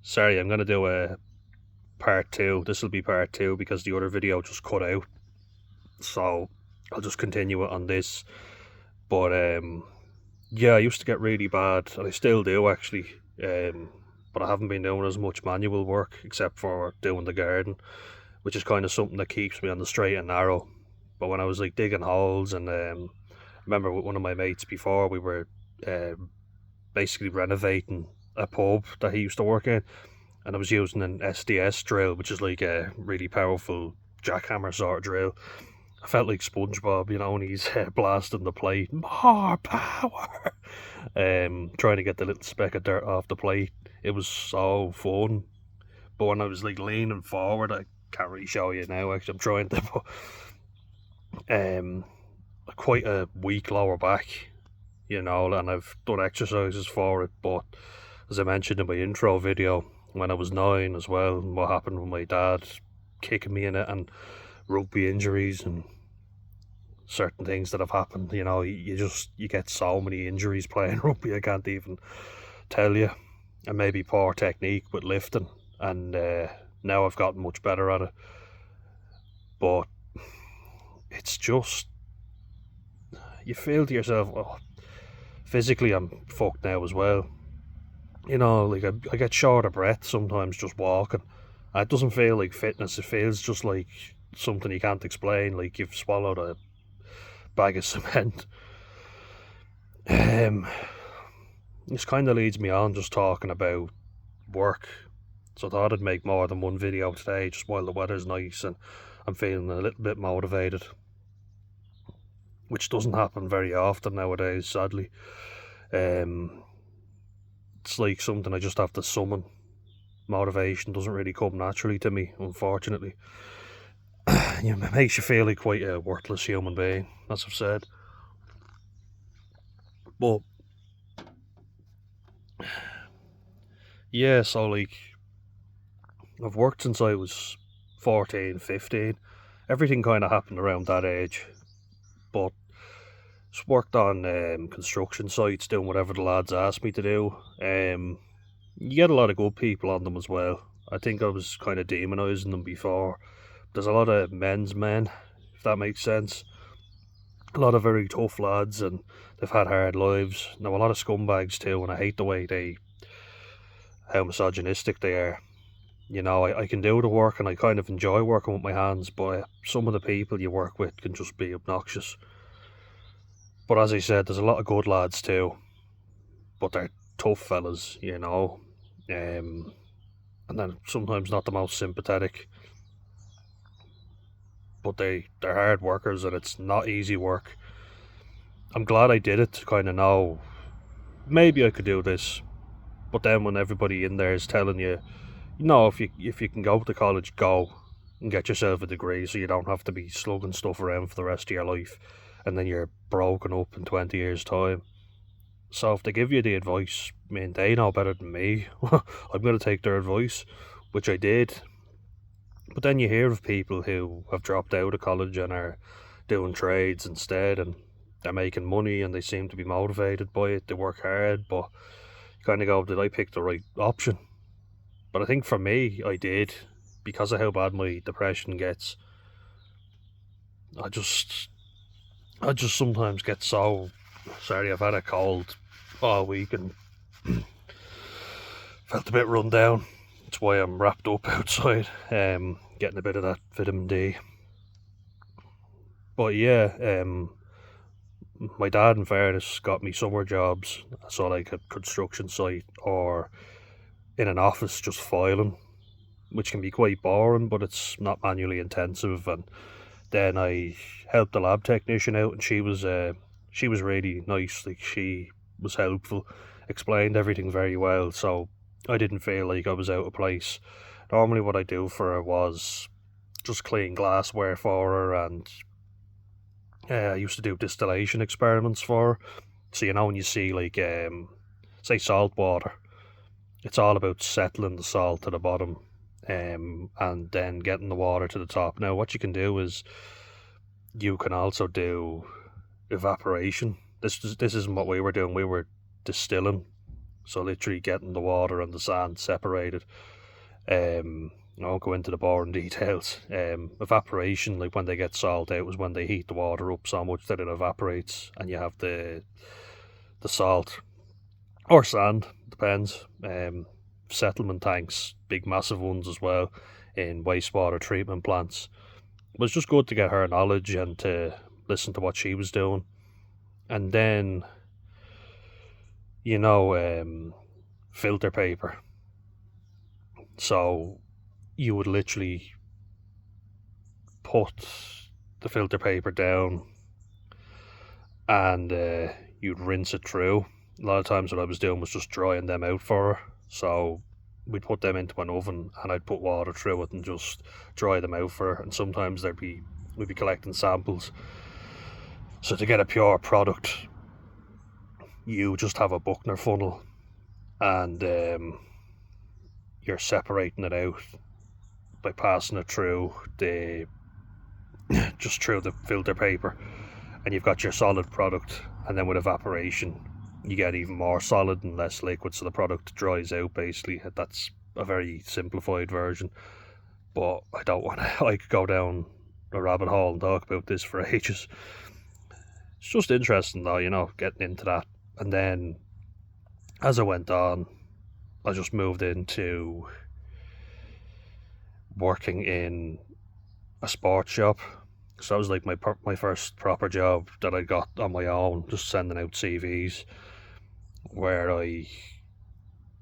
Sorry, I'm gonna do a part two. This will be part two because the other video just cut out. So I'll just continue it on this. But yeah, I used to get really bad, and I still do actually. But I haven't been doing as much manual work except for doing the garden, which is kind of something that keeps me on the straight and narrow. But when I was like digging holes, and I remember with one of my mates before, we were basically renovating a pub that he used to work in, and I was using an SDS drill, which is like a really powerful jackhammer sort of drill. I felt like SpongeBob, and he's blasting the plate. More power! Trying to get the little speck of dirt off the plate. It was so fun. But when I was like leaning forward, I can't really show you now, actually. I'm trying to, but quite a weak lower back, and I've done exercises for it. But as I mentioned in my intro video, when I was 9 as well, and what happened with my dad kicking me in it, and rugby injuries and certain things that have happened. You get so many injuries playing rugby, I can't even tell you. And maybe poor technique with lifting, and now I've gotten much better at it. But it's just, you feel to yourself, oh, physically I'm fucked now as well. Like I get short of breath sometimes just walking. It doesn't feel like fitness, it feels just like something you can't explain, like you've swallowed a bag of cement. This kind of leads me on just talking about work. So I thought I'd make more than one video today, just while the weather's nice and I'm feeling a little bit motivated, which doesn't happen very often nowadays, sadly. It's like something I just have to summon. Motivation doesn't really come naturally to me, unfortunately. It makes you feel like quite a worthless human being, as I've said. But yeah, so like, I've worked since I was 14, 15. Everything kind of happened around that age. But just worked on construction sites, doing whatever the lads asked me to do. You get a lot of good people on them as well. I think I was kind of demonising them before. There's a lot of men's men, if that makes sense. A lot of very tough lads, and they've had hard lives. Now, a lot of scumbags too, and I hate the way how misogynistic they are. I can do the work, and I kind of enjoy working with my hands, but some of the people you work with can just be obnoxious. But as I said, there's a lot of good lads too, but they're tough fellas, and then sometimes not the most sympathetic. But they're hard workers, and it's not easy work. I'm glad I did it to kind of know maybe I could do this. But then when everybody in there is telling you, if you can go to college, go and get yourself a degree so you don't have to be slugging stuff around for the rest of your life, and then you're broken up in 20 years' time. So if they give you the advice, I mean, they know better than me. I'm going to take their advice, which I did. But then you hear of people who have dropped out of college and are doing trades instead, and they're making money and they seem to be motivated by it. They work hard, but you kind of go, did I pick the right option? But I think for me, I did, because of how bad my depression gets. I just sometimes get so... Sorry, I've had a cold all week and felt a bit run down. That's why I'm wrapped up outside, getting a bit of that vitamin D. But yeah, my dad, in fairness, got me summer jobs, so like a construction site or in an office just filing, which can be quite boring, but it's not manually intensive. And then I helped the lab technician out, and she was really nice. Like, she was helpful, explained everything very well, so I didn't feel like I was out of place. Normally what I do for her was just clean glassware for her, and I used to do distillation experiments for her. So when you see like say salt water, it's all about settling the salt to the bottom, and then getting the water to the top. Now what you can do is you can also do evaporation. This isn't what we were doing. We were distilling. So literally getting the water and the sand separated. I won't go into the boring details. Evaporation, like when they get salt out, is when they heat the water up so much that it evaporates, and you have the salt or sand, depends. Settlement tanks, big massive ones as well, in wastewater treatment plants. It was just good to get her knowledge and to listen to what she was doing. And then, filter paper. So you would literally put the filter paper down and you'd rinse it through. A lot of times what I was doing was just drying them out for her. So we'd put them into an oven and I'd put water through it and just dry them out for her. And sometimes we'd be collecting samples. So to get a pure product, you just have a Buchner funnel and you're separating it out by passing it through the filter paper, and you've got your solid product. And then with evaporation you get even more solid and less liquid, so the product dries out basically. That's a very simplified version, but I don't want to I could go down a rabbit hole and talk about this for ages. It's just interesting though, getting into that. And then as I went on, I just moved into working in a sports shop. So that was like my first proper job that I got on my own, just sending out CVs, where I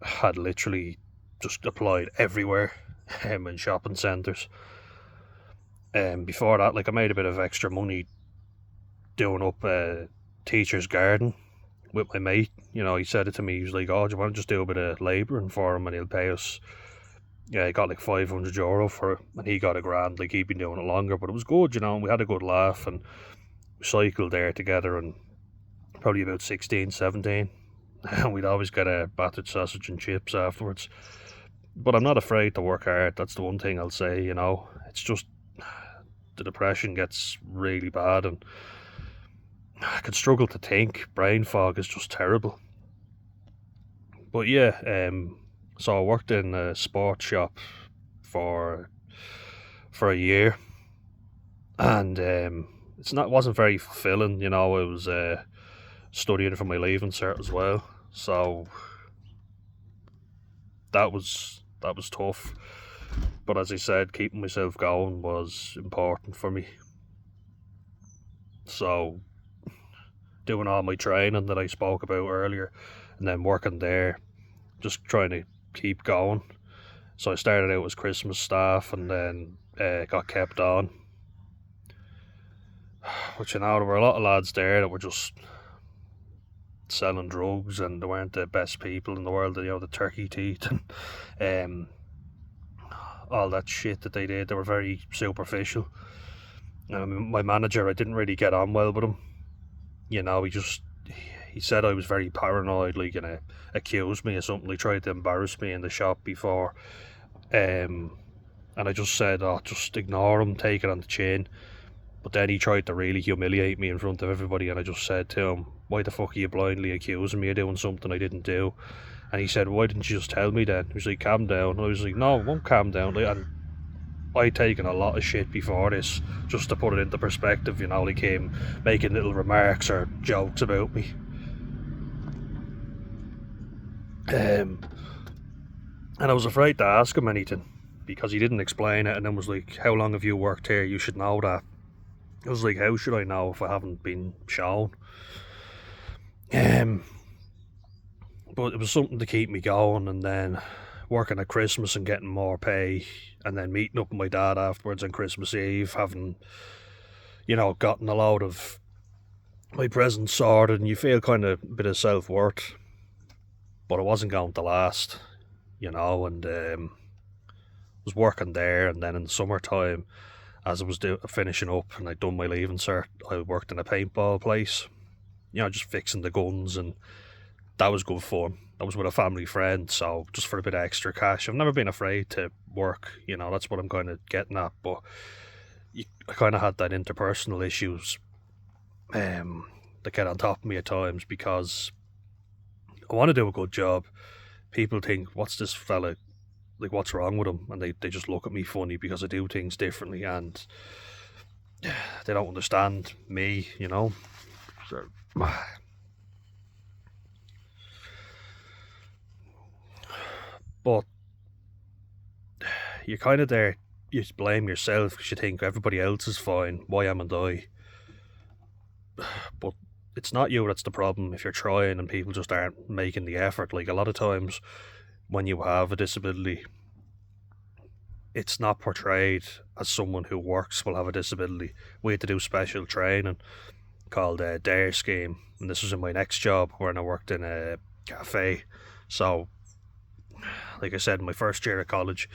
had literally just applied everywhere in shopping centres. Before that, like, I made a bit of extra money doing up a teacher's garden with my mate. He said it to me, he was like, oh, do you want to just do a bit of labouring for him and he'll pay us. Yeah, he got like €500 for it, and he got $1,000. Like, he'd been doing it longer, but it was good, and we had a good laugh, and we cycled there together, and probably about 16, 17, and we'd always get a battered sausage and chips afterwards. But I'm not afraid to work hard. That's the one thing I'll say. It's just the depression gets really bad, and I could struggle to think. Brain fog is just terrible. But yeah, so I worked in a sports shop for a year, and it wasn't very fulfilling. I was studying for my leaving cert as well, so that was tough. But as I said, keeping myself going was important for me. So doing all my training that I spoke about earlier, and then working there, just trying to keep going. So I started out as Christmas staff, and then got kept on. But there were a lot of lads there that were just selling drugs, and they weren't the best people in the world. The turkey teeth and all that shit that they did. They were very superficial. My manager, I didn't really get on well with him. He said I was very paranoid, like, and accused me of something. He tried to embarrass me in the shop before, and I just said, oh, just ignore him, take it on the chin. But then he tried to really humiliate me in front of everybody, and I just said to him, why the fuck are you blindly accusing me of doing something I didn't do? And he said, why didn't you just tell me then? He was like, calm down. And I was like, no, I won't calm down. And I'd taken a lot of shit before this, just to put it into perspective. Like him making little remarks or jokes about me. And I was afraid to ask him anything, because he didn't explain it, and then was like, how long have you worked here? You should know that. I was like, how should I know if I haven't been shown? But it was something to keep me going, and then working at Christmas and getting more pay, and then meeting up with my dad afterwards on Christmas Eve, having, gotten a load of my presents sorted, and you feel kind of a bit of self-worth. But it wasn't going to last, and was working there, and then in the summertime, as I was finishing up and I'd done my leaving cert, I worked in a paintball place, just fixing the guns, and that was good fun. That was with a family friend, so just for a bit of extra cash. I've never been afraid to work, that's what I'm kind of getting at, but I kind of had that interpersonal issues that get on top of me at times, because I want to do a good job. People think, what's this fella, like, what's wrong with him? And they just look at me funny because I do things differently, and they don't understand me, you know. So, but you're kind of there, you blame yourself because you think everybody else is fine, why am I? But it's not you that's the problem if you're trying and people just aren't making the effort. Like, a lot of times when you have a disability, it's not portrayed as someone who works will have a disability. We had to do special training called a DARE scheme, and this was in my next job when I worked in a cafe. So, like I said, my first year of college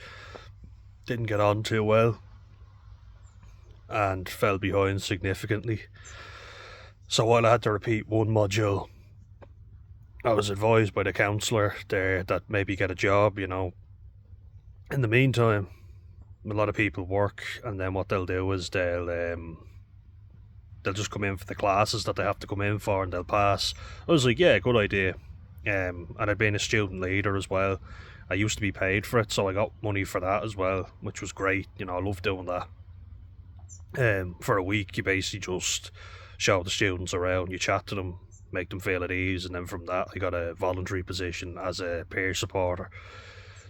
didn't get on too well and fell behind significantly. So while I had to repeat one module, I was advised by the counsellor there that maybe get a job, you know. In the meantime, a lot of people work, and then what they'll do is they'll just come in for the classes that they have to come in for, and they'll pass. I was like, yeah, good idea. And I'd been a student leader as well. I used to be paid for it, so I got money for that as well, which was great. You know, I love doing that. For a week, you basically just show the students around, you chat to them, make them feel at ease, and then from that I got a voluntary position as a peer supporter.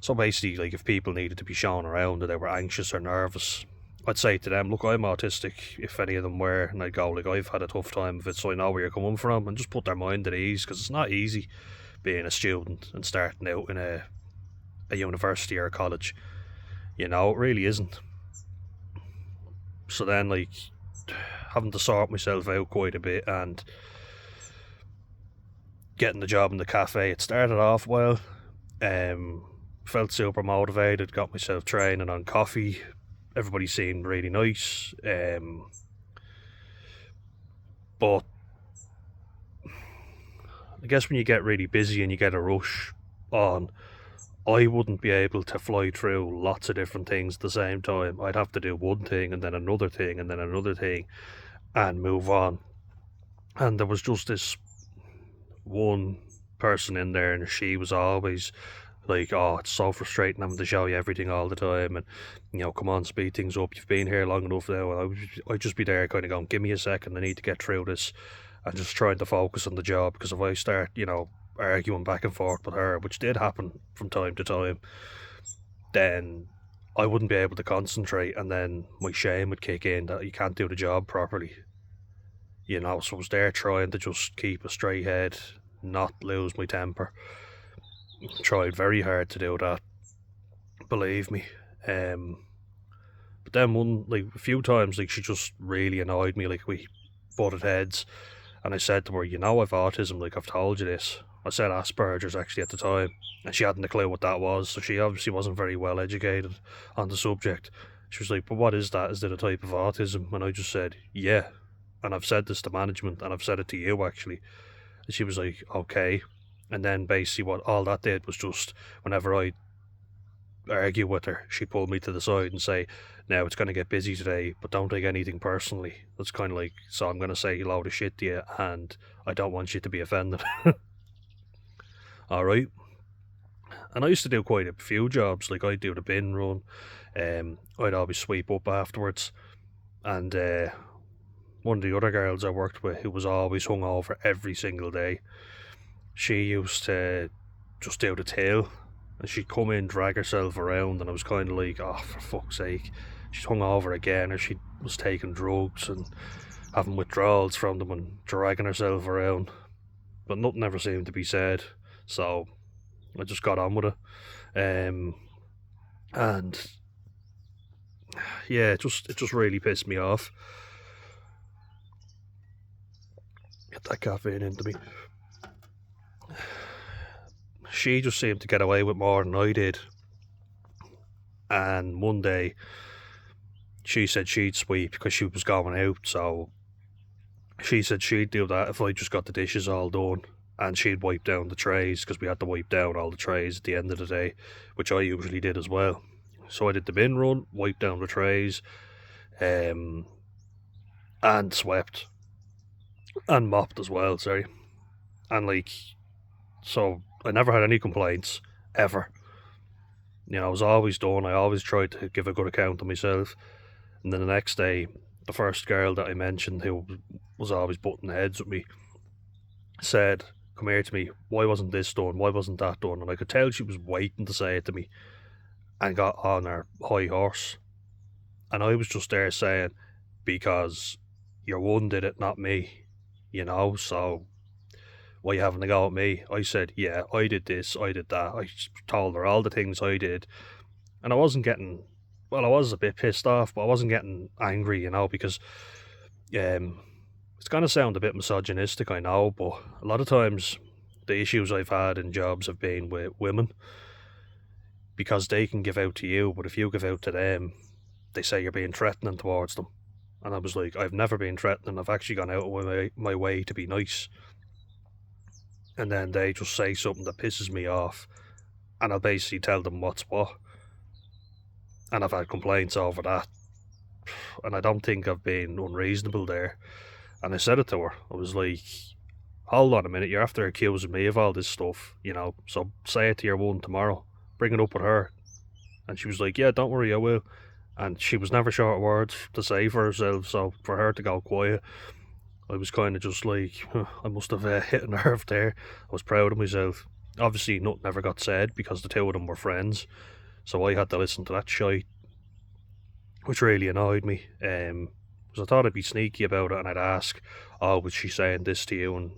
So basically, like, if people needed to be shown around or they were anxious or nervous, I'd say to them, look, I'm autistic, if any of them were, and I'd go, like, I've had a tough time of it, so I know where you're coming from, and just put their mind at ease, because it's not easy being a student and starting out in a university or a college. You know, it really isn't. So then, like, having to sort myself out quite a bit and getting the job in the cafe, it started off well. Felt super motivated, got myself training on coffee. Everybody seemed really nice. But I guess when you get really busy and you get a rush on, I wouldn't be able to fly through lots of different things at the same time. I'd have to do one thing and then another thing and then another thing and move on. And there was just this one person in there, and she was always like, oh, it's so frustrating having to show you everything all the time, and, you know, come on, speed things up, you've been here long enough now. And I'd just be there kind of going, give me a second, I need to get through this, and just trying to focus on the job, because if I start, you know, arguing back and forth with her, which did happen from time to time, then I wouldn't be able to concentrate, and then my shame would kick in that you can't do the job properly. You know, so I was there trying to just keep a straight head, not lose my temper. Tried very hard to do that, believe me. But then a few times, like, she just really annoyed me. Like, we butted heads, and I said to her, you know, I've autism, like, I've told you this. I said Asperger's actually at the time, and she hadn't a clue what that was, so she obviously wasn't very well educated on the subject. She was like, but what is that? Is it a type of autism? And I just said, yeah. And I've said this to management, and I've said it to you, actually. And she was like, okay. And then basically what all that did was just, whenever I argue with her, she pulled me to the side and say, now it's going to get busy today, but don't take anything personally. That's kind of like, so I'm going to say a load of shit to you, and I don't want you to be offended. Alright. And I used to do quite a few jobs. Like, I'd do the bin run, I'd always sweep up afterwards, and one of the other girls I worked with, who was always hungover every single day, she used to just do the tail, and she'd come in, drag herself around, and I was kind of like, oh, for fuck's sake, she's hungover again, or she was taking drugs and having withdrawals from them and dragging herself around. But nothing ever seemed to be said, so I just got on with it. And yeah, it just really pissed me off. Get that caffeine into me. She just seemed to get away with more than I did. And one day, she said she'd sweep because she was going out, so she said she'd do that if I just got the dishes all done, and she'd wipe down the trays, because we had to wipe down all the trays at the end of the day, which I usually did as well. So I did the bin run, wiped down the trays, and swept, and mopped as well, sorry. And, like, So I never had any complaints, ever. You know, I was always done. I always tried to give a good account of myself. And then the next day, the first girl that I mentioned who was always butting heads with me said, "Come here to me, why wasn't this done? Why wasn't that done?" And I could tell she was waiting to say it to me and got on her high horse. And I was just there saying, because your one did it, not me, you know, so why you having a go at me? I said, yeah, I did this, I did that. I told her all the things I did. And I wasn't getting, well, I was a bit pissed off, but I wasn't getting angry, you know, because it's going to sound a bit misogynistic, I know, but a lot of times the issues I've had in jobs have been with women because they can give out to you, but if you give out to them, they say you're being threatening towards them. And I was like, I've never been threatening. I've actually gone out of my way to be nice. And then they just say something that pisses me off, and I'll basically tell them what's what. And I've had complaints over that. And I don't think I've been unreasonable there. And I said it to her. I was like, hold on a minute, you're after accusing me of all this stuff, you know, so say it to your one tomorrow. Bring it up with her. And she was like, yeah, don't worry, I will. And she was never short of words to say for herself, so for her to go quiet, I was kind of just like, I must have hit a nerve there. I was proud of myself. Obviously, nothing ever got said because the two of them were friends, so I had to listen to that shite, which really annoyed me. Because I thought I'd be sneaky about it and I'd ask, oh, was she saying this to you? And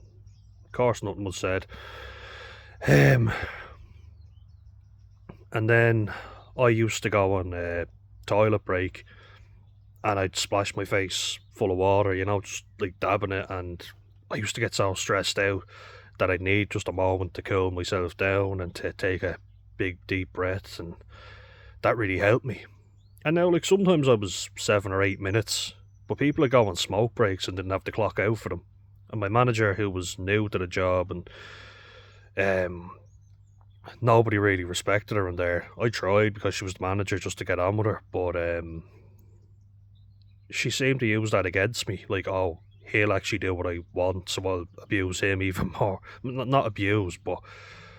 of course, nothing was said. And then I used to go on toilet break and I'd splash my face full of water, you know, just like dabbing it, and I used to get so stressed out that I'd need just a moment to cool myself down and to take a big deep breath, and that really helped me. And now, like, sometimes I was 7 or 8 minutes, but people would go on smoke breaks and didn't have to clock out for them. And my manager, who was new to the job, and nobody really respected her in there. I tried because she was the manager just to get on with her, but she seemed to use that against me. Like, oh, he'll actually do what I want, so I'll abuse him even more. Not abuse, but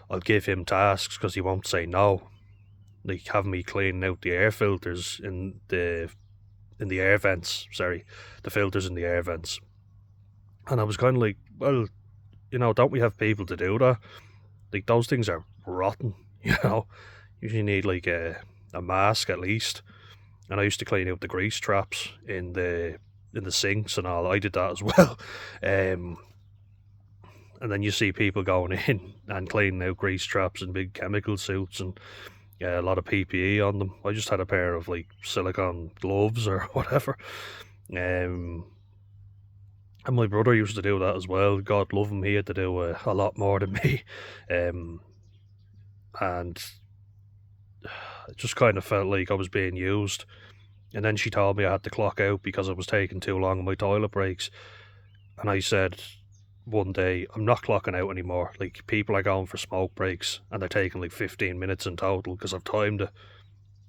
I'll give him tasks because he won't say no. Like having me cleaning out the air filters in the air vents. Sorry, the filters in the air vents. And I was kind of like, well, you know, don't we have people to do that? Like, those things are rotten, you know. Usually need like a mask at least. And I used to clean out the grease traps in the sinks and all. I did that as well. And then you see people going in and cleaning out grease traps in big chemical suits and a lot of PPE on them. I just had a pair of like silicone gloves or whatever. And my brother used to do that as well. God love him, he had to do a lot more than me. And it just kind of felt like I was being used. And then she told me I had to clock out because I was taking too long on my toilet breaks. And I said one day, I'm not clocking out anymore. Like, people are going for smoke breaks and they're taking like 15 minutes in total because I've timed it.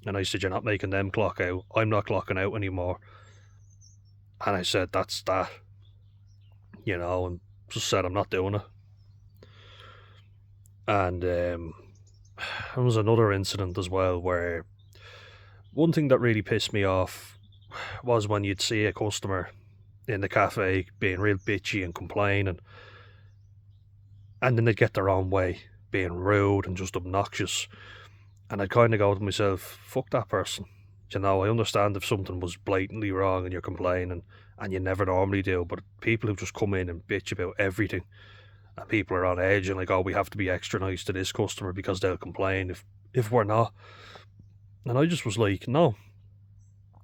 And I said, you're not making them clock out. I'm not clocking out anymore. And I said, that's that. You know, and just said I'm not doing it. And there was another incident as well where one thing that really pissed me off was when you'd see a customer in the cafe being real bitchy and complaining, and then they'd get their own way, being rude and just obnoxious. And I'd kind of go to myself, fuck that person. You know, I understand if something was blatantly wrong and you're complaining, and you never normally do, but people who just come in and bitch about everything, and people are on edge and like, oh, we have to be extra nice to this customer because they'll complain if we're not. And I just was like, no,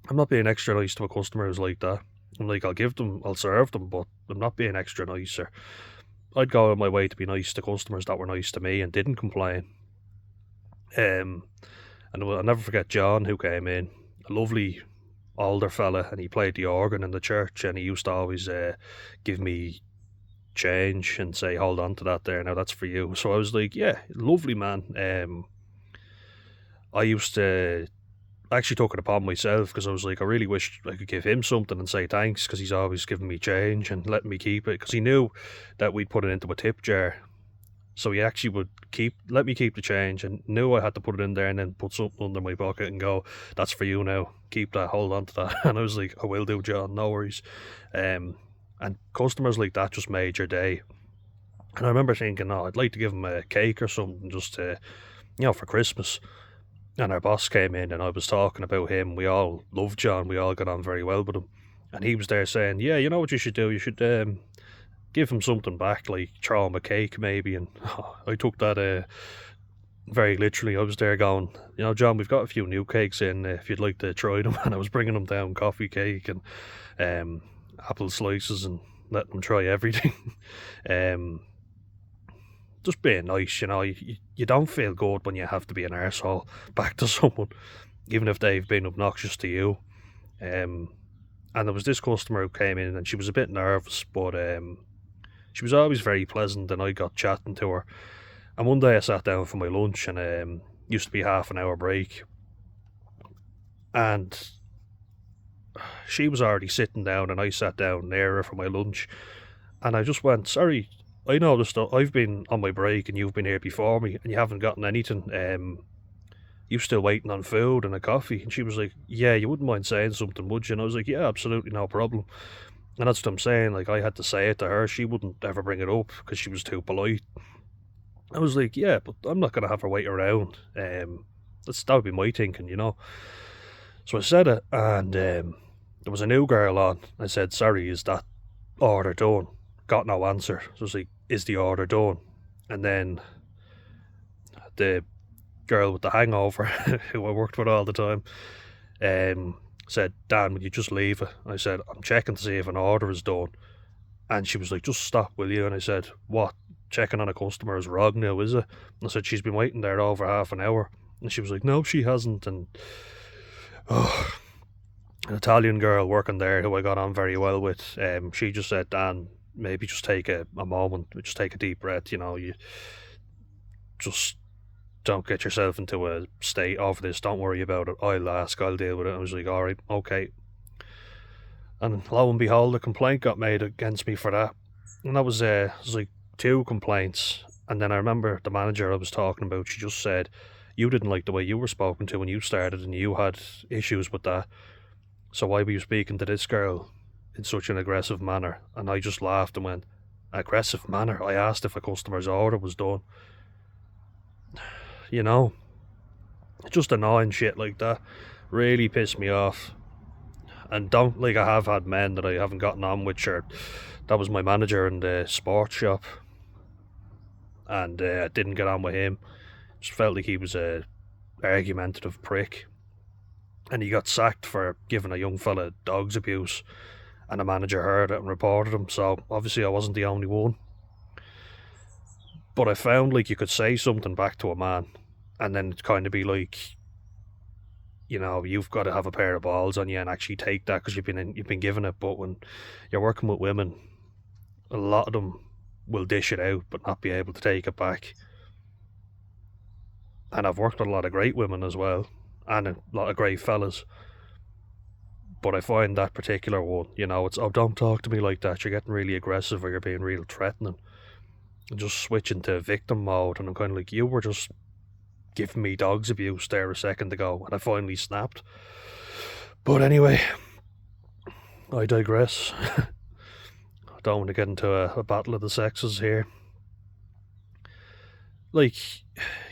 I'm not being extra nice to a customer who's like that. I'm like, I'll serve them, but I'm not being extra nice. Or I'd go on my way to be nice to customers that were nice to me and didn't complain. And I'll never forget John, who came in, a lovely older fella, and he played the organ in the church, and he used to always give me change and say, hold on to that there, now that's for you. So I was like, yeah, lovely man. I actually took it upon myself because I was like, I really wish I could give him something and say thanks, because he's always giving me change and letting me keep it, because he knew that we'd put it into a tip jar So he actually would let me keep the change, and knew I had to put it in there and then put something under my pocket and go, "That's for you now. Keep that. Hold on to that." And I was like, "I will do, John. No worries." And customers like that just made your day. And I remember thinking, "Oh, I'd like to give him a cake or something just to, for Christmas." And our boss came in, and I was talking about him. We all loved John. We all got on very well with him. And he was there saying, "Yeah, you know what you should do? You should give him something back, like throw him a cake maybe." And I took that very literally. I was there going, "John, we've got a few new cakes in if you'd like to try them." And I was bringing them down coffee cake and apple slices and letting them try everything. um, just being nice, you don't feel good when you have to be an arsehole back to someone, even if they've been obnoxious to you. And there was this customer who came in, and she was a bit nervous, but she was always very pleasant, and I got chatting to her. And one day I sat down for my lunch, and used to be half an hour break, and she was already sitting down, and I sat down near her for my lunch, and I just went, "Sorry, I noticed that I've been on my break and you've been here before me and you haven't gotten anything. You still waiting on food and a coffee?" And she was like, "Yeah, you wouldn't mind saying something, would you?" And I was like, "Yeah, absolutely, no problem." And that's what I'm saying, like, I had to say it to her. She wouldn't ever bring it up because she was too polite. I was like, "Yeah, but I'm not going to have her wait around. That would be my thinking. So I said it, and there was a new girl on. I said, "Sorry, is that order done?" Got no answer. So I was like, "Is the order done?" And then the girl with the hangover, who I worked with all the time, said, "Dan, would you just leave it?" I said, "I'm checking to see if an order is done." And she was like, "Just stop, will you?" And I said, "What? Checking on a customer is wrong now, is it?" And I said, "She's been waiting there over half an hour." And she was like, "No, she hasn't." And an Italian girl working there who I got on very well with, she just said, "Dan, maybe just take a moment, just take a deep breath, you just don't get yourself into a state of this, don't worry about it, I'll deal with it." I was like, "Alright, okay." And lo and behold, a complaint got made against me for that. And that was, it was like 2 complaints. And then I remember the manager I was talking about, she just said, "You didn't like the way you were spoken to when you started and you had issues with that. So why were you speaking to this girl in such an aggressive manner?" And I just laughed and went, "Aggressive manner? I asked if a customer's order was done." Just annoying shit like that really pissed me off. And don't, like, I have had men that I haven't gotten on with, sure. That was my manager in the sports shop, and I didn't get on with him. Just felt like he was a argumentative prick. And he got sacked for giving a young fella dog's abuse, and the manager heard it and reported him, so obviously I wasn't the only one. But I found, like, you could say something back to a man, and then it'd kind of be like, you've got to have a pair of balls on you and actually take that because you've been given it. But when you're working with women, a lot of them will dish it out but not be able to take it back. And I've worked with a lot of great women as well, and a lot of great fellas. But I find that particular one, it's, "Oh, don't talk to me like that, you're getting really aggressive or you're being real threatening." And just switching to victim mode, and I'm kind of like, you were just giving me dog's abuse there a second ago, and I finally snapped. But anyway, I digress. I don't want to get into a battle of the sexes here. Like,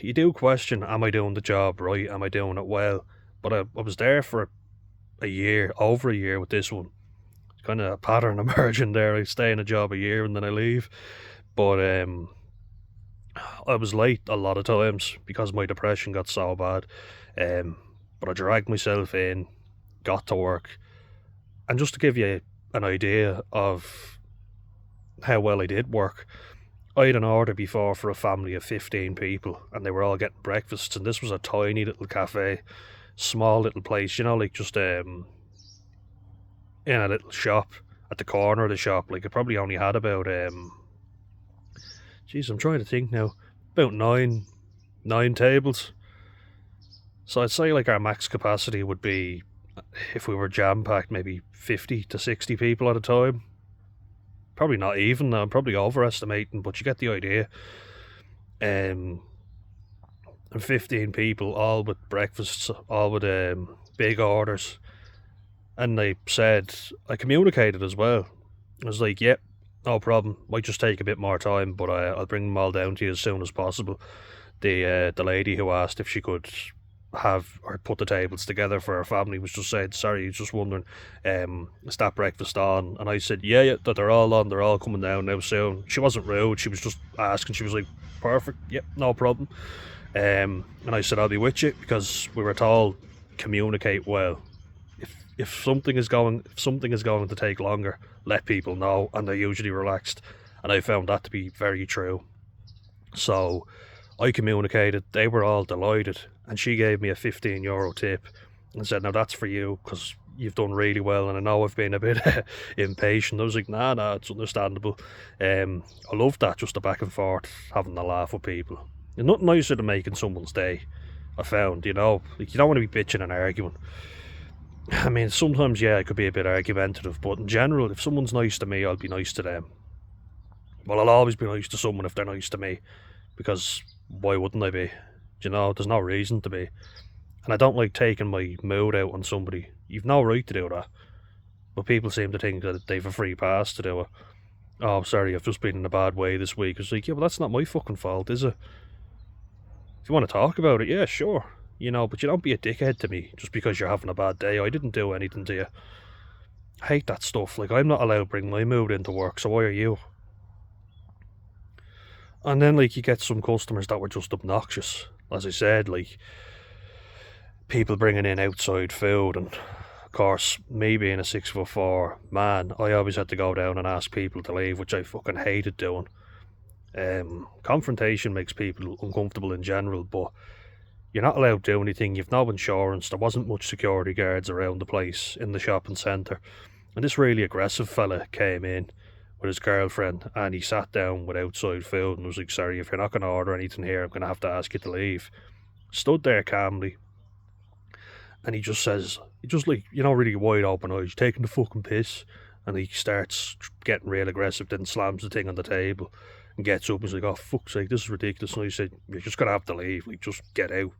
you do question, am I doing the job right? Am I doing it well? But I was there for over a year with this one. Kind of a pattern emerging there. I stay in a job a year and then I leave. But I was late a lot of times because my depression got so bad. But I dragged myself in, got to work. And just to give you an idea of how well I did work, I had an order before for a family of 15 people, and they were all getting breakfasts, and this was a tiny little cafe, small little place, like just in a little shop at the corner of the shop. Like, it probably only had about I'm trying to think now, about nine tables. So I'd say, like, our max capacity would be, if we were jam-packed, maybe 50 to 60 people at a time. Probably not even, I'm probably overestimating, but you get the idea. and 15 people, all with breakfasts, all with big orders. And they said, I communicated as well. I was like, yep, no problem. Might just take a bit more time, but I'll bring them all down to you as soon as possible. The lady who asked if she could have or put the tables together for her family was just saying, sorry, just wondering, is that breakfast on? And I said, yeah, that they're all on, they're all coming down now soon. She wasn't rude, she was just asking, she was like, perfect, yep, no problem. And I said, I'll be with you, because we were told, communicate well. If something is going to take longer, let people know, and they're usually relaxed. And I found that to be very true. So I communicated, they were all delighted, and she gave me a €15 tip and said, now that's for you, because you've done really well, and I know I've been a bit impatient. I was like, nah, it's understandable. I love that, just the back and forth, having a laugh with people. There's nothing nicer than making someone's day, I found, you know. Like, you don't want to be bitching and arguing. I mean, sometimes, yeah, I could be a bit argumentative, but in general, if someone's nice to me, I'll be nice to them. Well, I'll always be nice to someone if they're nice to me, because why wouldn't I be? You know, there's no reason to be. And I don't like taking my mood out on somebody. You've no right to do that. But people seem to think that they've a free pass to do it. Oh, sorry, I've just been in a bad way this week. It's like, yeah, well, that's not my fucking fault, is it? If you want to talk about it, yeah, sure. You know, but you don't be a dickhead to me just because you're having a bad day. I didn't do anything to you. I hate that stuff. Like, I'm not allowed to bring my mood into work, so why are you? And then, like, you get some customers that were just obnoxious. As I said, like, people bringing in outside food, and of course, me being a 6'4" man, I always had to go down and ask people to leave, which I fucking hated doing. Confrontation makes people uncomfortable in general, but you're not allowed to do anything. You've no insurance. There wasn't much security guards around the place in the shopping centre. And this really aggressive fella came in with his girlfriend, and he sat down with outside food and was like, sorry, if you're not going to order anything here, I'm going to have to ask you to leave. Stood there calmly, and he just like, you know, really wide open eyes, taking the fucking piss. And he starts getting real aggressive, then slams the thing on the table and gets up and is like, oh, fuck's sake, this is ridiculous. And I said, you're just going to have to leave, like, just get out.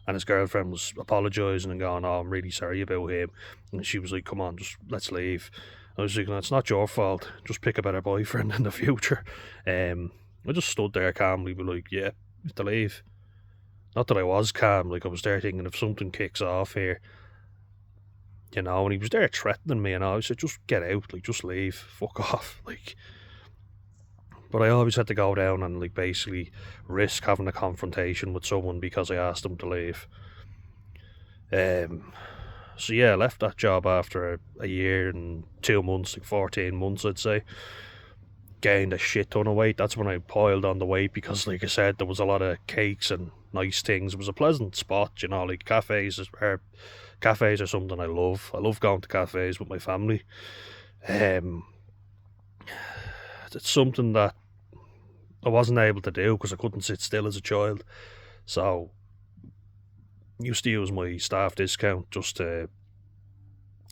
And his girlfriend was apologising and going, oh, I'm really sorry about him. And she was like, come on, just let's leave. I was like, no, it's not your fault, just pick a better boyfriend in the future. I just stood there calmly, but like, yeah, you have to leave. Not that I was calm, like, I was there thinking, if something kicks off here, you know, and he was there threatening me, and I said, just get out, like, just leave, fuck off, like. But I always had to go down and, like, basically risk having a confrontation with someone because I asked them to leave. So yeah, I left that job after a year and 2 months, like 14 months, I'd say. Gained a shit ton of weight. That's when I piled on the weight, because, like I said, there was a lot of cakes and nice things. It was a pleasant spot, you know, like cafes are something I love. I love going to cafes with my family. It's something that I wasn't able to do because I couldn't sit still as a child. So I used to use my staff discount just to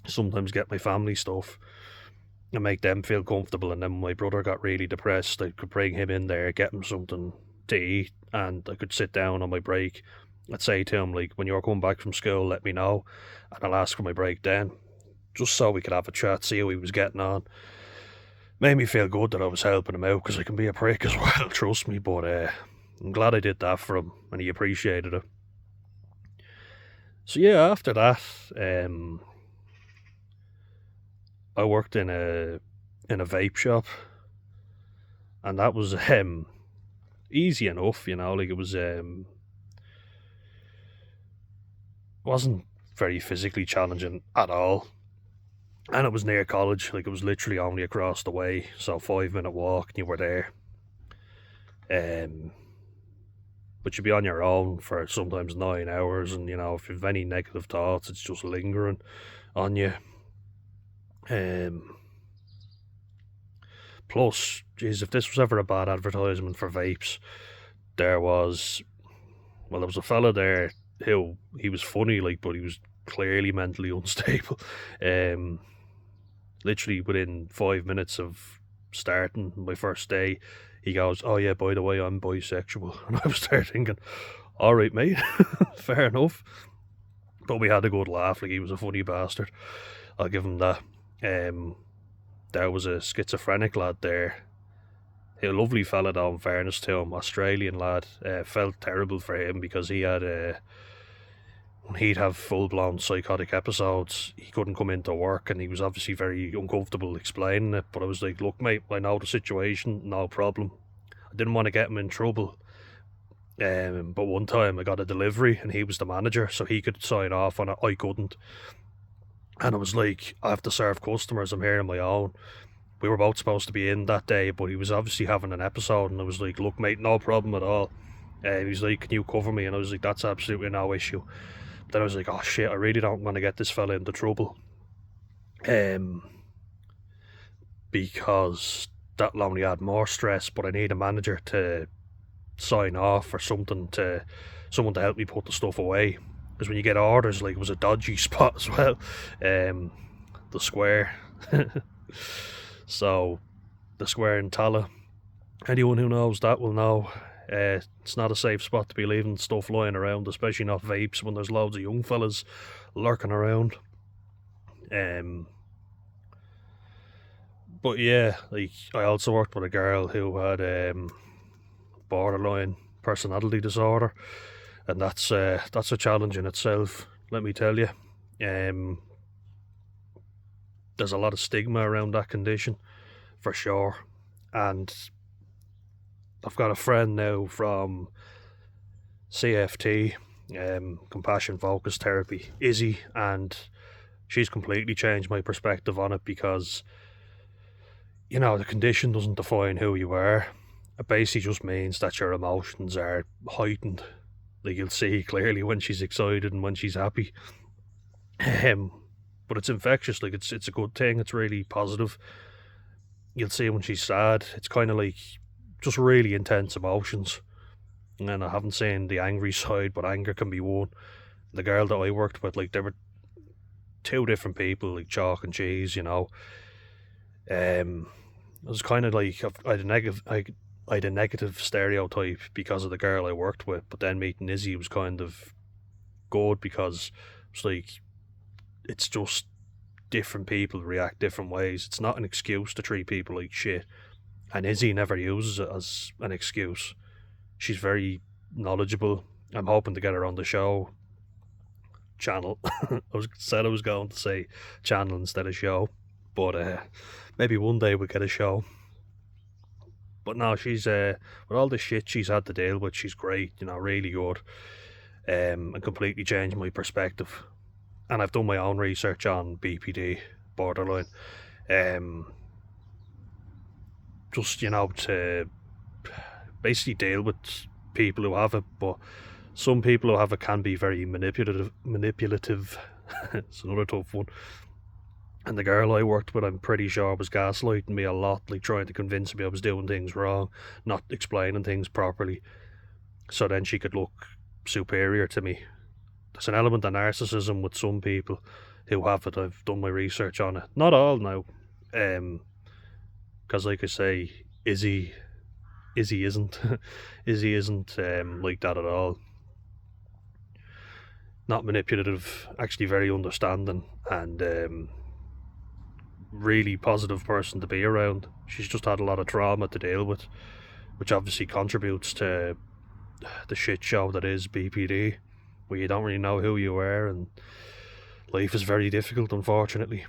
sometimes get my family stuff and make them feel comfortable. And then when my brother got really depressed, I could bring him in there, get him something to eat, and I could sit down on my break. I'd say to him, like, when you're coming back from school, let me know, and I'll ask for my break then, just so we could have a chat, see how he was getting on. Made me feel good that I was helping him out, because I can be a prick as well, trust me, but I'm glad I did that for him, and he appreciated it. So yeah, after that, I worked in a vape shop, and that was easy enough, you know, like, it was wasn't very physically challenging at all. And it was near college, like, it was literally only across the way, so 5-minute walk and you were there. But you'd be on your own for sometimes 9 hours, and, you know, if you have any negative thoughts, it's just lingering on you. Plus, geez, if this was ever a bad advertisement for vapes, there was a fella there who, he was funny, like, but he was clearly mentally unstable. Literally within 5 minutes of starting my first day, he goes, "Oh yeah, by the way, I'm bisexual." And I was there thinking, all right, mate, fair enough. But we had a good laugh. Like, he was a funny bastard, I'll give him that. There was a schizophrenic lad there, a lovely fella though, in fairness to him, Australian lad. Felt terrible for him because he had he'd have full-blown psychotic episodes. He couldn't come into work, and he was obviously very uncomfortable explaining it. But I was like, look mate, I know the situation, no problem. I didn't want to get him in trouble. But one time I got a delivery and he was the manager, so he could sign off on it, I couldn't. And I was like, I have to serve customers, I'm here on my own. We were both supposed to be in that day, but he was obviously having an episode, and I was like, look mate, no problem at all. He was like, can you cover me? And I was like, that's absolutely no issue. But then I was like, oh shit, I really don't want to get this fella into trouble. Because that'll only add more stress, but I need a manager to sign off or something, to someone to help me put the stuff away. Because when you get orders, like, it was a dodgy spot as well. The square. So, the square in Tala. Anyone who knows that will know it's not a safe spot to be leaving stuff lying around, especially not vapes when there's loads of young fellas lurking around. But yeah, like, I also worked with a girl who had borderline personality disorder, and that's a challenge in itself, let me tell you. There's a lot of stigma around that condition, for sure. And I've got a friend now from CFT, Compassion Focused Therapy, Izzy, and she's completely changed my perspective on it, because, you know, the condition doesn't define who you are. It basically just means that your emotions are heightened. Like, you'll see clearly when she's excited and when she's happy. But it's infectious. Like, it's a good thing. It's really positive. You'll see when she's sad. It's kind of like just really intense emotions. And I haven't seen the angry side, but anger can be one. The girl that I worked with, like, there were two different people, like chalk and cheese, you know. It was kind of like I had a negative stereotype because of the girl I worked with, but then meeting Izzy was kind of good, because it's like, it's just different people react different ways. It's not an excuse to treat people like shit, and Izzy never uses it as an excuse. She's very knowledgeable. I'm hoping to get her on the show channel. I was going to say channel instead of show, but maybe one day we'll get a show. But no, she's with all the shit she's had to deal with, she's great, you know, really good, and completely changed my perspective. And I've done my own research on BPD, borderline, just, you know, to basically deal with people who have it. But some people who have it can be very manipulative. It's another tough one. And the girl I worked with, I'm pretty sure, was gaslighting me a lot, like trying to convince me I was doing things wrong, not explaining things properly, so then she could look superior to me. There's an element of narcissism with some people who have it. I've done my research on it. Not all now, because like I say, Izzy isn't Izzy isn't like that at all. Not manipulative, actually very understanding, and really positive person to be around. She's just had a lot of trauma to deal with, which obviously contributes to the shit show that is BPD, where you don't really know who you are, and life is very difficult, unfortunately.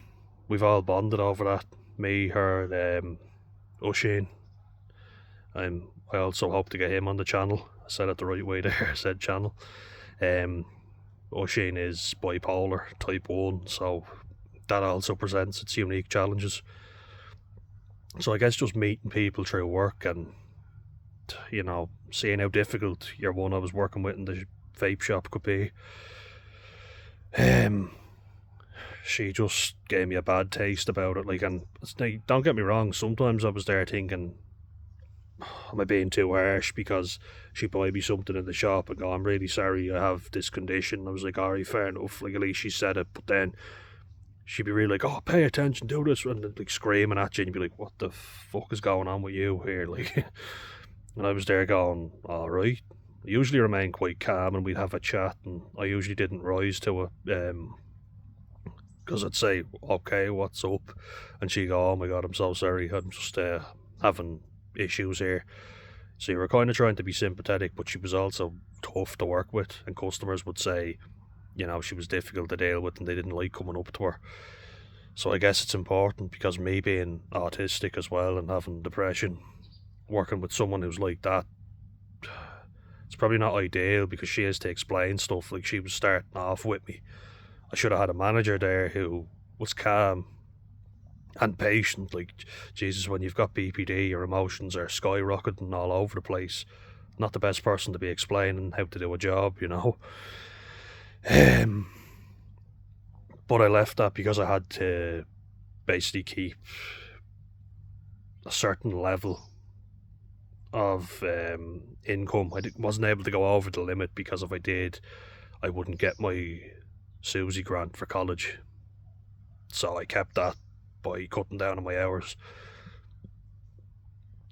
We've all bonded over that. Me, her, Oisin. I also hope to get him on the channel. I said it the right way there, I said channel. Oisin is bipolar, type 1, so that also presents its unique challenges. So I guess just meeting people through work, and, you know, seeing how difficult your one I was working with in the vape shop could be. She just gave me a bad taste about it. Like, and don't get me wrong, sometimes I was there thinking, am I being too harsh? Because she'd buy me something in the shop and go, I'm really sorry I have this condition. I was like, alright, fair enough, like, at least she said it. But then she'd be really like, "Oh, pay attention, do this," and like screaming at you, and you'd be like, "What the fuck is going on with you here?" Like, and I was there going, "All right." I usually remain quite calm, and we'd have a chat, and I usually didn't rise to it, because I'd say, "Okay, what's up?" And she'd go, "Oh my god, I'm so sorry, I'm just having issues here." So you were kind of trying to be sympathetic, but she was also tough to work with, and customers would say, she was difficult to deal with and they didn't like coming up to her. So I guess it's important, because me being autistic as well and having depression, working with someone who's like that, it's probably not ideal, because she has to explain stuff. Like, she was starting off with me. I should have had a manager there who was calm and patient. Like, Jesus, when you've got BPD, your emotions are skyrocketing all over the place. Not the best person to be explaining how to do a job. But I left that because I had to basically keep a certain level of income. I wasn't able to go over the limit, because if I did, I wouldn't get my Susie grant for college. So I kept that by cutting down on my hours.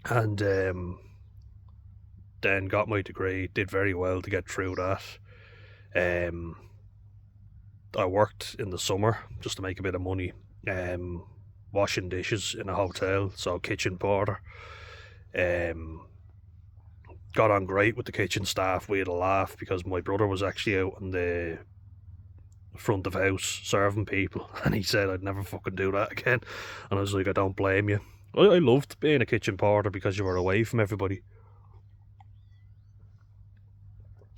And then got my degree, did very well to get through that. I worked in the summer just to make a bit of money, washing dishes in a hotel, so kitchen porter. Got on great with the kitchen staff. We had a laugh, because my brother was actually out in the front of house serving people, and he said I'd never fucking do that again. And I was like, I don't blame you. I loved being a kitchen porter, because you were away from everybody.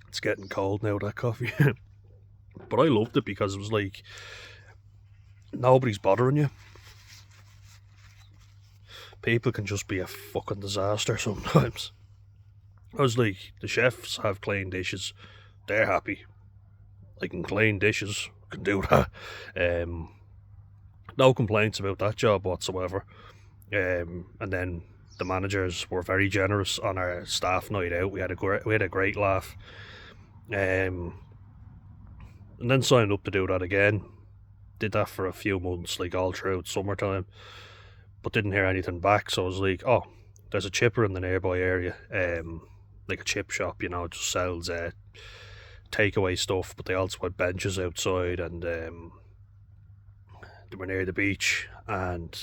It's getting cold now, that coffee. But I loved it, because it was like, nobody's bothering you. People can just be a fucking disaster sometimes. I was like, the chefs have clean dishes, they're happy. I can clean dishes, can do that. No complaints about that job whatsoever. And then the managers were very generous on our staff night out. We had a great laugh. And then signed up to do that again. Did that for a few months, like all throughout summertime, but didn't hear anything back. So I was like, oh, there's a chipper in the nearby area, like a chip shop, it just sells takeaway stuff, but they also had benches outside, and they were near the beach, and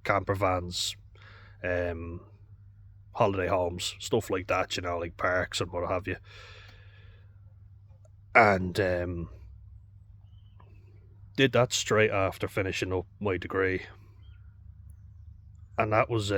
camper vans, holiday homes, stuff like that, like parks and what have you. And did that straight after finishing up my degree, and that was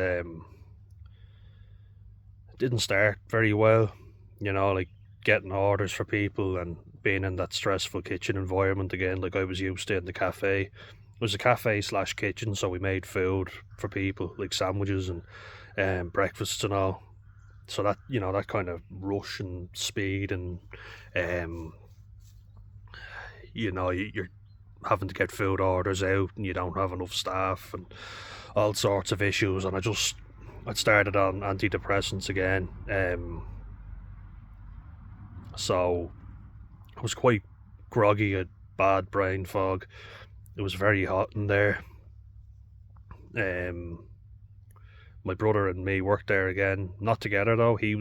didn't start very well, like getting orders for people and being in that stressful kitchen environment again, like I was used to in the cafe. It was a cafe / kitchen, so we made food for people, like sandwiches and breakfasts and all. So that, that kind of rush and speed, and you're having to get food orders out, and you don't have enough staff, and all sorts of issues. And I started on antidepressants again, so I was quite groggy, had bad brain fog. It was very hot in there. My brother and me worked there again, not together though. He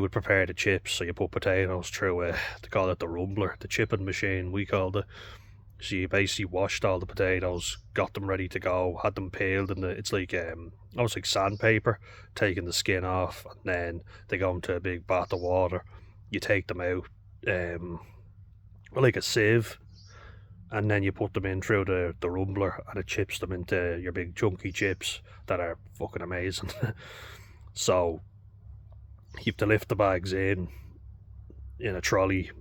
would prepare the chips, so you put potatoes through they call it the rumbler, the chipping machine we called it. So you basically washed all the potatoes, got them ready to go, had them peeled, and it's like almost like sandpaper, taking the skin off, and then they go into a big bath of water. You take them out, like a sieve, and then you put them in through the rumbler, and it chips them into your big chunky chips that are fucking amazing. So you have to lift the bags in a trolley,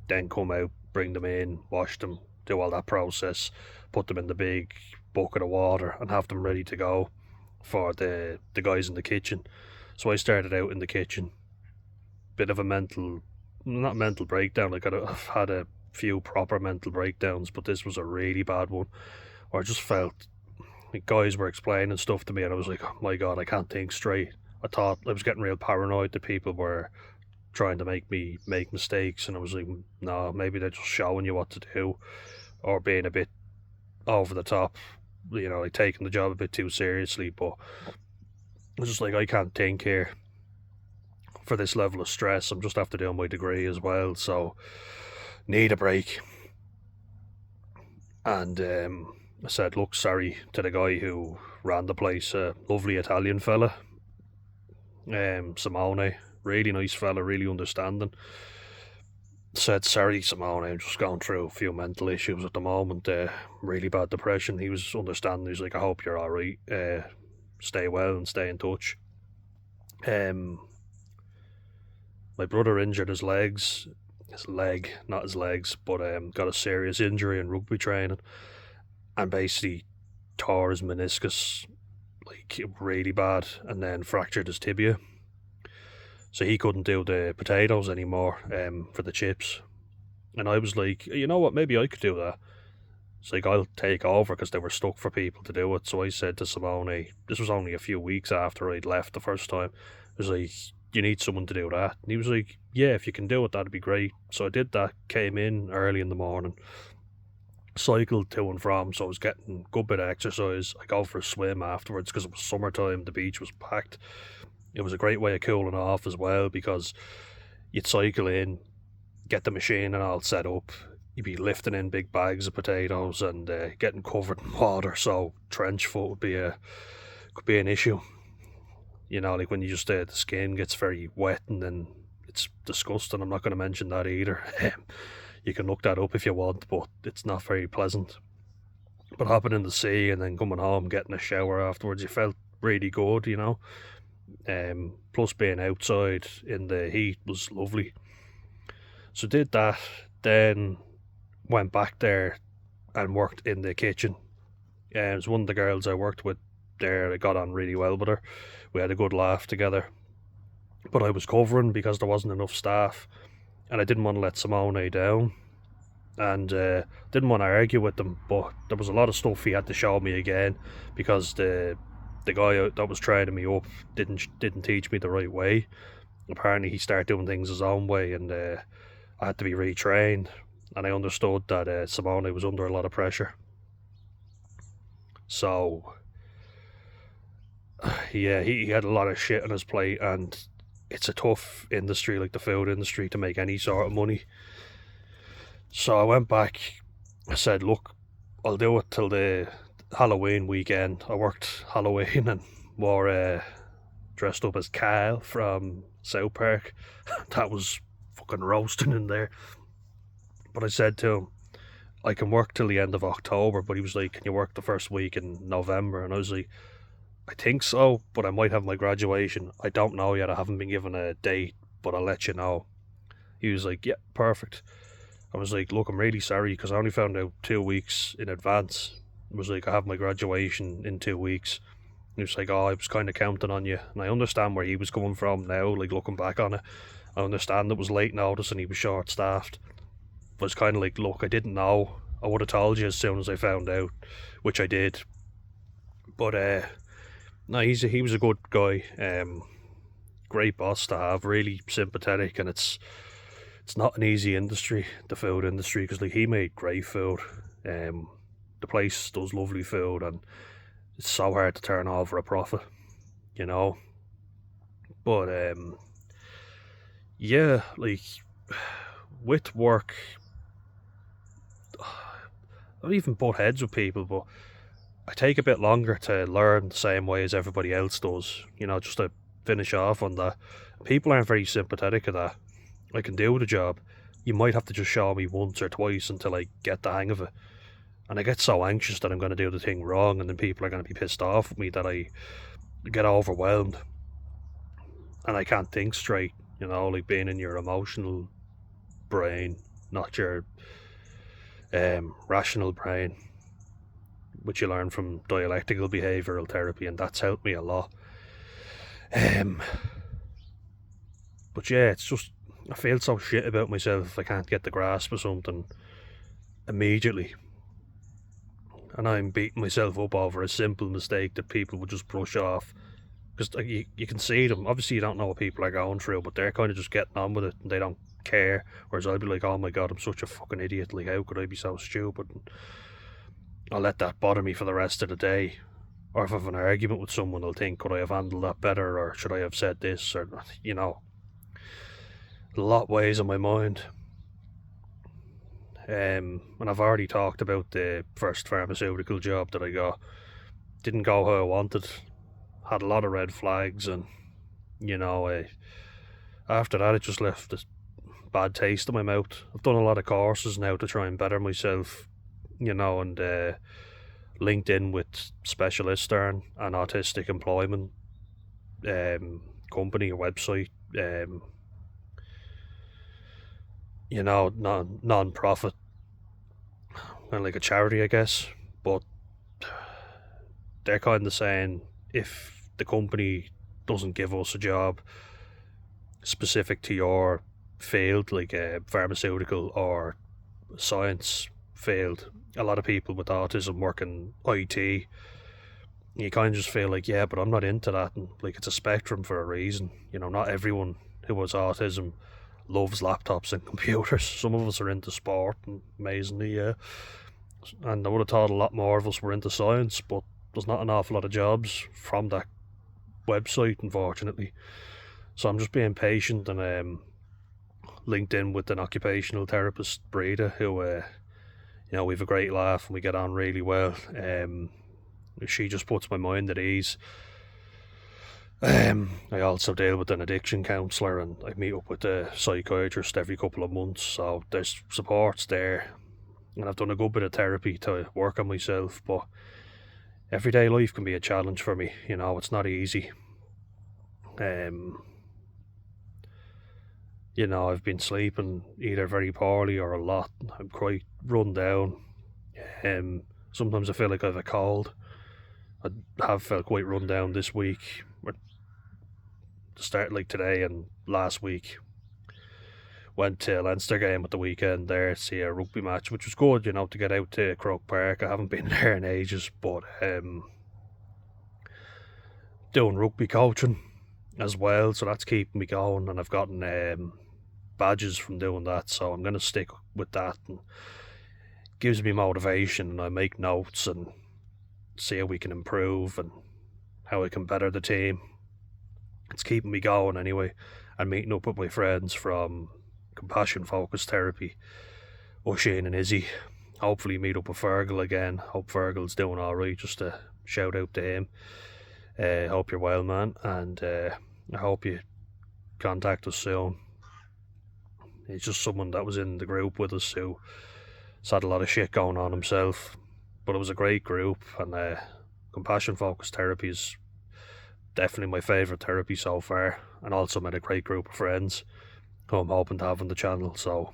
then come out, bring them in, wash them, do all that process, put them in the big bucket of water, and have them ready to go for the guys in the kitchen. So I started out in the kitchen, bit of a not mental breakdown, like I've had a few proper mental breakdowns, but this was a really bad one, where I just felt like guys were explaining stuff to me, and I was like, oh my god, I can't think straight. I thought I was getting real paranoid that people were trying to make me make mistakes, and I was like, no, maybe they're just showing you what to do. or being a bit over the top, like taking the job a bit too seriously. But it's just like, I can't think here for this level of stress. I'm just after doing my degree as well, so need a break. And I said, look, sorry to the guy who ran the place, a lovely Italian fella, Simone, really nice fella, really understanding. Said, sorry Simone, I'm just going through a few mental issues at the moment, really bad depression. He was understanding. He's like, I hope you're alright, stay well and stay in touch. My brother injured his leg, not his legs, but got a serious injury in rugby training, and basically tore his meniscus, like really bad, and then fractured his tibia. So he couldn't do the potatoes anymore, for the chips. And I was like, you know what, maybe I could do that. It's like, I'll take over, because they were stuck for people to do it. So I said to Simone, this was only a few weeks after I'd left the first time, I was like, you need someone to do that. And he was like, yeah, if you can do it, that'd be great. So I did that, came in early in the morning, cycled to and from, so I was getting a good bit of exercise. I go for a swim afterwards, because it was summertime, the beach was packed. It was a great way of cooling off as well, because you'd cycle in, get the machine and all set up, you'd be lifting in big bags of potatoes and getting covered in water, so trench foot could be an issue. Like when you just the skin gets very wet, and then it's disgusting. I'm not going to mention that either. You can look that up if you want, but it's not very pleasant. But hopping in the sea and then coming home, getting a shower afterwards, you felt really good, Plus being outside in the heat was lovely. So did that, then went back there and worked in the kitchen. It was one of the girls I worked with there. I got on really well with her. We had a good laugh together. But I was covering because there wasn't enough staff, and I didn't want to let Simone down, and didn't want to argue with them, but there was a lot of stuff he had to show me again, because the guy that was training me up didn't teach me the right way. Apparently he started doing things his own way, and I had to be retrained, and I understood that Simone was under a lot of pressure. So yeah, he had a lot of shit on his plate, and it's a tough industry, like the food industry, to make any sort of money. So I went back. I said, look, I'll do it till the Halloween weekend. I worked Halloween and wore dressed up as Carl from South Park. That was fucking roasting in there. But I said to him, I can work till the end of October. But he was like, can you work the first week in November? And I was like, I think so, but I might have my graduation. I don't know yet. I haven't been given a date, but I'll let you know. He was like, yeah, perfect. I was like, look, I'm really sorry, because I only found out 2 weeks in advance. It was like, I have my graduation in 2 weeks. He was like, oh, I was kind of counting on you. And I understand where he was coming from now, like looking back on it. I understand it was late notice and he was short-staffed. But it's kind of like, look, I didn't know. I would have told you as soon as I found out, which I did. But no, he was a good guy. Great boss to have, really sympathetic, and it's not an easy industry, the food industry, because like he made great food. The place does lovely food, and it's so hard to turn over a profit, But yeah, like with work, I don't even butt heads with people, but I take a bit longer to learn the same way as everybody else does, just to finish off on that. People aren't very sympathetic of that. I can do the job. You might have to just show me once or twice until I get the hang of it. And I get so anxious that I'm going to do the thing wrong, and then people are going to be pissed off with me, that I get overwhelmed. And I can't think straight, like being in your emotional brain, not your rational brain, which you learn from dialectical behavioural therapy, and that's helped me a lot. But yeah, it's just, I feel so shit about myself if I can't get the grasp of something immediately. And I'm beating myself up over a simple mistake that people would just brush off. Because you can see them. Obviously you don't know what people are going through, but they're kind of just getting on with it, and they don't care. Whereas I'll be like, oh my god, I'm such a fucking idiot. Like, how could I be so stupid? And I'll let that bother me for the rest of the day. Or if I have an argument with someone, I'll think, could I have handled that better, or should I have said this, or a lot weighs on my mind. And I've already talked about the first pharmaceutical job that I got. Didn't go how I wanted. Had a lot of red flags, and after that, it just left a bad taste in my mouth. I've done a lot of courses now to try and better myself, and linked in with specialists there and autistic employment company or website, non-profit, kind of like a charity, I guess. But they're kind of saying if the company doesn't give us a job specific to your field, like a pharmaceutical or science field, a lot of people with autism work in IT. You kind of just feel like, yeah, but I'm not into that, and like it's a spectrum for a reason. Not everyone who has autism loves laptops and computers. Some of us are into sport, and amazingly, yeah. And I would have thought a lot more of us were into science, but there's not an awful lot of jobs from that website, unfortunately. So I'm just being patient and linked in with an occupational therapist, Breda, who we have a great laugh and we get on really well. She just puts my mind at ease. I also deal with an addiction counsellor, and I meet up with a psychiatrist every couple of months, so there's supports there. And I've done a good bit of therapy to work on myself, but everyday life can be a challenge for me. It's not easy. I've been sleeping either very poorly or a lot. I'm quite run down. Sometimes I feel like I have a cold. I have felt quite run down this week. To start like today and last week. Went to a Leinster game at the weekend there to see a rugby match, which was good, to get out to Croke Park. I haven't been there in ages, but doing rugby coaching as well, so that's keeping me going, and I've gotten badges from doing that, so I'm going to stick with that, and gives me motivation, and I make notes and see how we can improve and how I can better the team. It's keeping me going anyway. I'm meeting up with my friends from Compassion Focused Therapy, Shane and Izzy. Hopefully meet up with Fergal again. Hope Fergal's doing alright, just a shout out to him. Hope you're well, man, and I hope you contact us soon. He's just someone that was in the group with us who's had a lot of shit going on himself, but it was a great group, and Compassion Focused Therapy is definitely my favourite therapy so far, and also met a great group of friends who I'm hoping to have on the channel, so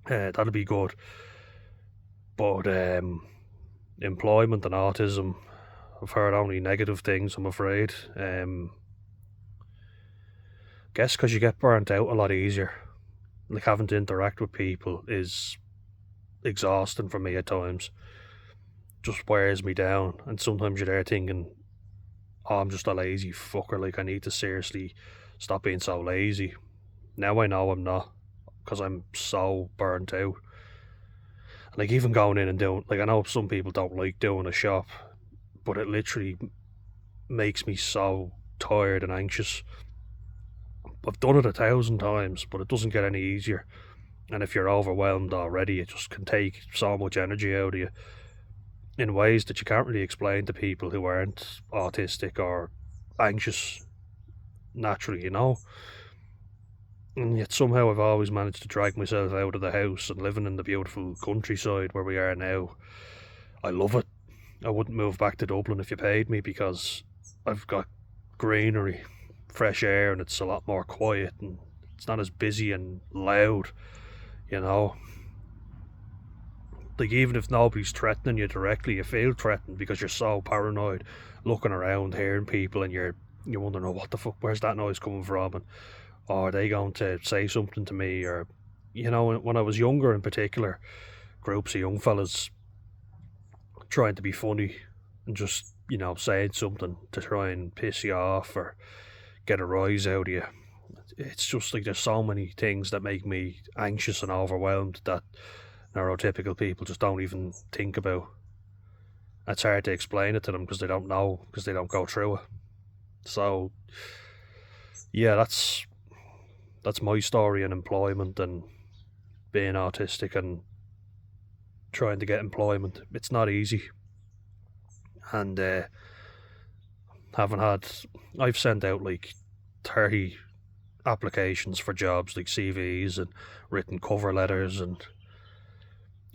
that'll be good. But employment and autism, I've heard only negative things, I'm afraid. Guess because you get burnt out a lot easier. Like, having to interact with people is exhausting for me at times. Just wears me down, and sometimes you're there thinking, oh, I'm just a lazy fucker, like I need to seriously stop being so lazy. Now I know I'm not, because I'm so burnt out. Like, even going in and doing, like, I know some people don't like doing a shop, but it literally makes me so tired and anxious. I've done it 1,000 times, but it doesn't get any easier. And if you're overwhelmed already, it just can take so much energy out of you in ways that you can't really explain to people who aren't autistic or anxious naturally, And yet somehow I've always managed to drag myself out of the house, and living in the beautiful countryside where we are now, I love it. I wouldn't move back to Dublin if you paid me, because I've got greenery, fresh air, and it's a lot more quiet, and it's not as busy and loud, Like, even if nobody's threatening you directly, you feel threatened because you're so paranoid, looking around, hearing people, and you're wondering, oh, what the fuck, where's that noise coming from? And are they going to say something to me? Or, when I was younger in particular, groups of young fellas trying to be funny and just, saying something to try and piss you off or get a rise out of you. it's just like there's so many things that make me anxious and overwhelmed that neurotypical people just don't even think about. It's hard to explain it to them because they don't know, because they don't go through it. So yeah, that's my story in employment and being autistic and trying to get employment. It's not easy, and I've sent out like 30 applications for jobs, like CVs and written cover letters, and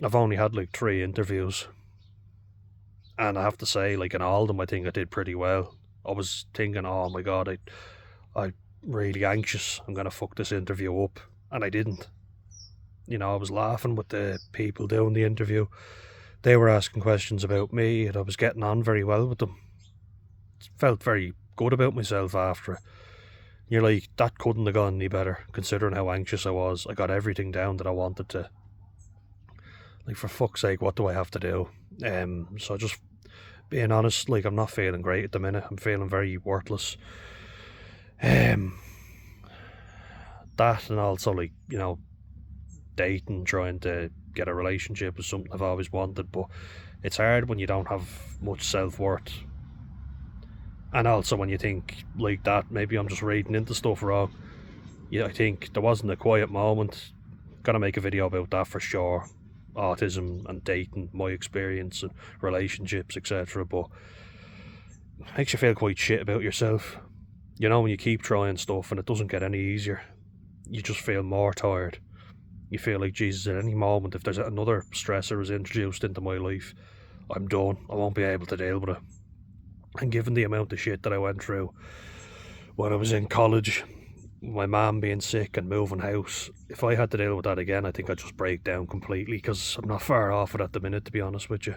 I've only had like 3 interviews. And I have to say, like, in all of them, I think I did pretty well. I was thinking, oh my god, I'm really anxious, I'm gonna fuck this interview up, and I didn't. I was laughing with the people doing the interview. They were asking questions about me, and I was getting on very well with them. Felt very good about myself after it. You're like, that couldn't have gone any better, considering how anxious I was. I got everything down that I wanted to. Like, for fuck's sake, what do I have to do? So just being honest, like, I'm not feeling great at the minute. I'm feeling very worthless. That, and also, like, dating, trying to get a relationship is something I've always wanted, but it's hard when you don't have much self-worth. And also when you think like that, maybe I'm just reading into stuff wrong. I think there wasn't a quiet moment. Gotta make a video about that for sure. Autism and dating, my experience and relationships, etc. But it makes you feel quite shit about yourself. When you keep trying stuff and it doesn't get any easier, you just feel more tired. You feel like, Jesus, at any moment, if there's another stressor is introduced into my life, I'm done. I won't be able to deal with it. And given the amount of shit that I went through when I was in college, my mum being sick and moving house, if I had to deal with that again, I think I'd just break down completely, because I'm not far off it at the minute, to be honest with you.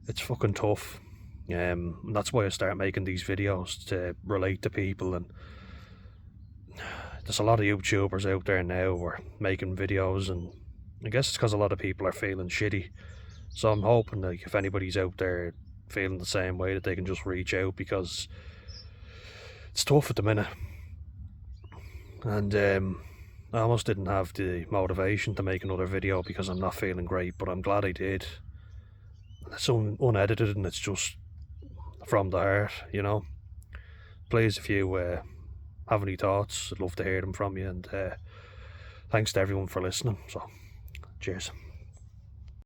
It's fucking tough. And that's why I start making these videos, to relate to people. And there's a lot of YouTubers out there now who are making videos, and I guess it's because a lot of people are feeling shitty. So I'm hoping that if anybody's out there feeling the same way, that they can just reach out, because it's tough at the minute. And I almost didn't have the motivation to make another video because I'm not feeling great, but I'm glad I did. It's unedited and it's just from the heart, Please, if you have any thoughts, I'd love to hear them from you, and thanks to everyone for listening. So cheers.